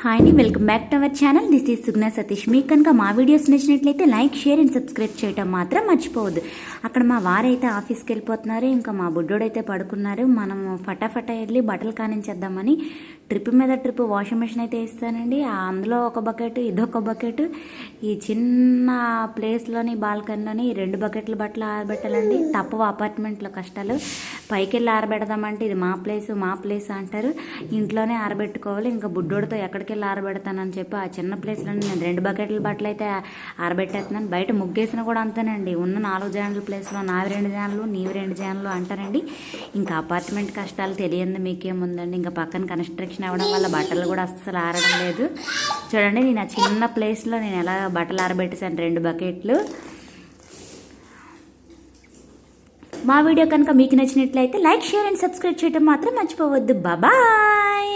Hi అండి, welcome back to our channel. This is Sugna Satish. మీకు కనుక మా వీడియోస్ నచ్చినట్లయితే లైక్, షేర్ అండ్ సబ్స్క్రైబ్ చేయడం మాత్రం మర్చిపోవద్దు. అక్కడ మా వారైతే ఆఫీస్కి వెళ్ళిపోతున్నారు, ఇంకా మా బుడ్డోడైతే పడుకున్నారు. మనం ఫటాఫటా వెళ్ళి బట్టలు కానించేద్దామని ట్రిప్ మీద ట్రిప్ వాషింగ్ మెషిన్ అయితే వేస్తానండి. అందులో ఒక బకెట్, ఇదొక బకెట్. ఈ చిన్న ప్లేస్లోని బాల్కనీలోని 2 బకెట్లు బట్టలు ఆరబెట్టాలండి. తప్పవ అపార్ట్మెంట్లో కష్టాలు. పైకి వెళ్ళి ఆరబెడదామంటే ఇది మా ప్లేస్ అంటారు. ఇంట్లోనే ఆరబెట్టుకోవాలి. ఇంకా బుడ్డోడితో ఎక్కడికి వెళ్ళి ఆరబెడతానని చెప్పి ఆ చిన్న ప్లేస్లో నేను 2 బకెట్ల బట్టలు అయితే ఆరబెట్టేస్తున్నాను. బయట ముగ్గేసిన కూడా అంతేనండి. ఉన్న 4 జాన్ల ప్లేస్లో నావి 2 జాన్లు, నీవి 2 జాన్లు అంటారండి. ఇంకా అపార్ట్మెంట్ కష్టాలు తెలియంది మీకేముందండి. ఇంకా పక్కన కన్స్ట్రక్షన్ అవ్వడం వల్ల బట్టలు కూడా అస్సలు ఆరడం లేదు. చూడండి, నేను ఆ చిన్న ప్లేస్లో నేను ఎలా బట్టలు ఆరబెట్టేసాను 2 బకెట్లు. మా వీడియో కనుక మీకు నచ్చినట్లయితే లైక్, షేర్ అండ్ సబ్స్క్రైబ్ చేయడం మాత్రం మర్చిపోవద్దు. బాయ్.